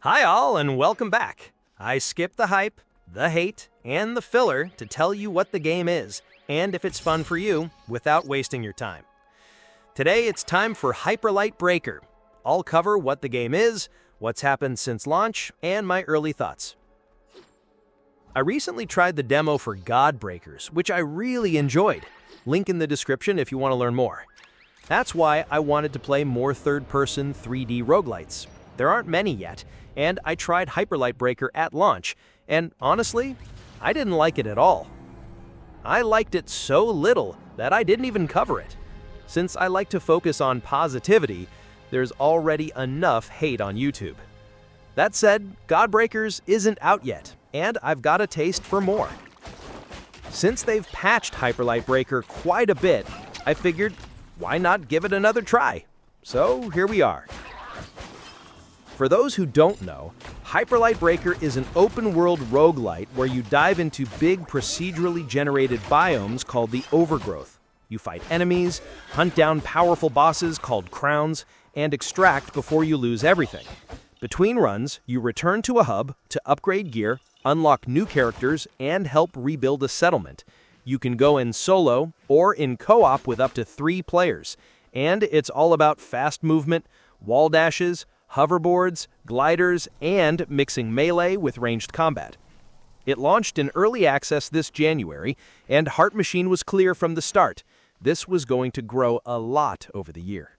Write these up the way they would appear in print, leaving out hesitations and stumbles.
Hi all and welcome back. I skipped the hype, the hate, and the filler to tell you what the game is and if it's fun for you without wasting your time. Today it's time for Hyperlight Breaker. I'll cover what the game is, what's happened since launch, and my early thoughts. I recently tried the demo for Godbreakers, which I really enjoyed. Link in the description if you want to learn more. That's why I wanted to play more third-person 3D roguelites. There aren't many yet, and I tried Hyperlight Breaker at launch, and honestly, I didn't like it at all. I liked it so little that I didn't even cover it. Since I like to focus on positivity, there's already enough hate on YouTube. That said, Godbreakers isn't out yet, and I've got a taste for more. Since they've patched Hyperlight Breaker quite a bit, I figured, why not give it another try? So here we are. For those who don't know, Hyperlight Breaker is an open-world roguelite where you dive into big procedurally generated biomes called the Overgrowth. You fight enemies, hunt down powerful bosses called crowns, and extract before you lose everything. Between runs, you return to a hub to upgrade gear, unlock new characters, and help rebuild a settlement. You can go in solo or in co-op with up to 3 players, and it's all about fast movement, wall dashes, hoverboards, gliders, and mixing melee with ranged combat. It launched in early access this January, and Heart Machine was clear from the start. This was going to grow a lot over the year.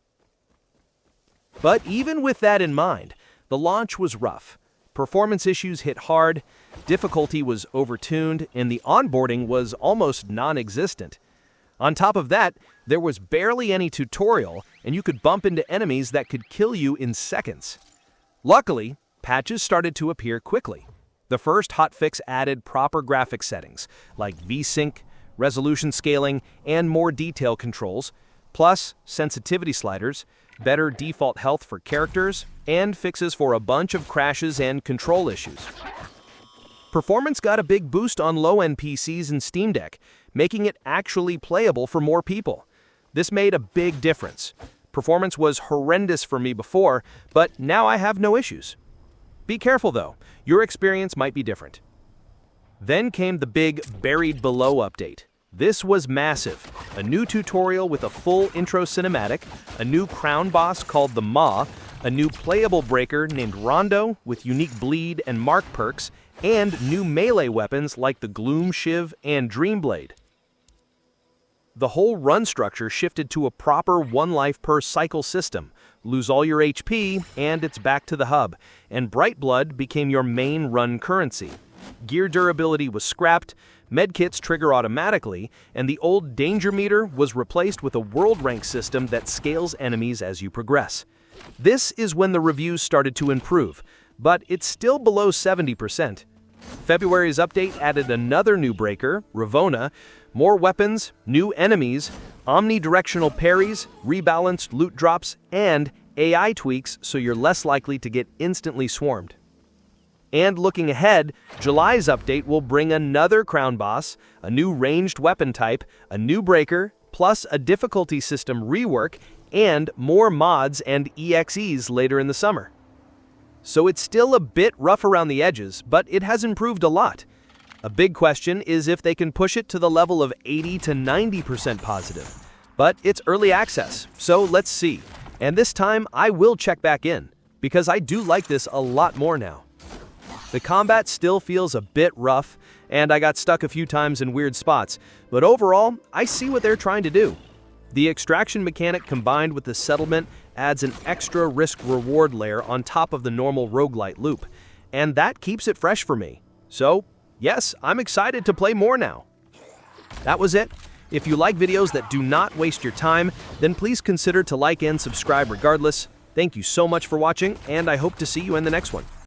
But even with that in mind, the launch was rough. Performance issues hit hard, difficulty was overtuned, and the onboarding was almost non-existent. On top of that, there was barely any tutorial, and you could bump into enemies that could kill you in seconds. Luckily, patches started to appear quickly. The first hotfix added proper graphics settings, like V-Sync, resolution scaling, and more detail controls, plus sensitivity sliders, better default health for characters, and fixes for a bunch of crashes and control issues. Performance got a big boost on low-end PCs and Steam Deck, making it actually playable for more people. This made a big difference. Performance was horrendous for me before, but now I have no issues. Be careful though, your experience might be different. Then came the big Buried Below update. This was massive. A new tutorial with a full intro cinematic, a new crown boss called the Maw, a new playable breaker named Rondo with unique bleed and mark perks, and new melee weapons like the Gloom Shiv and Dreamblade. The whole run structure shifted to a proper 1 life per cycle system. Lose all your HP, and it's back to the hub, and Bright Blood became your main run currency. Gear durability was scrapped, medkits trigger automatically, and the old danger meter was replaced with a world rank system that scales enemies as you progress. This is when the reviews started to improve, but it's still below 70%. February's update added another new breaker, Ravona, more weapons, new enemies, omnidirectional parries, rebalanced loot drops, and AI tweaks so you're less likely to get instantly swarmed. And looking ahead, July's update will bring another crown boss, a new ranged weapon type, a new breaker, plus a difficulty system rework, and more mods and EXEs later in the summer. So it's still a bit rough around the edges, but it has improved a lot. A big question is if they can push it to the level of 80 to 90% positive. But it's early access, so let's see. And this time I will check back in, because I do like this a lot more now. The combat still feels a bit rough, and I got stuck a few times in weird spots, but overall, I see what they're trying to do. The extraction mechanic combined with the settlement adds an extra risk-reward layer on top of the normal roguelite loop, and that keeps it fresh for me. So, yes, I'm excited to play more now. That was it. If you like videos that do not waste your time, then please consider to like and subscribe regardless. Thank you so much for watching, and I hope to see you in the next one.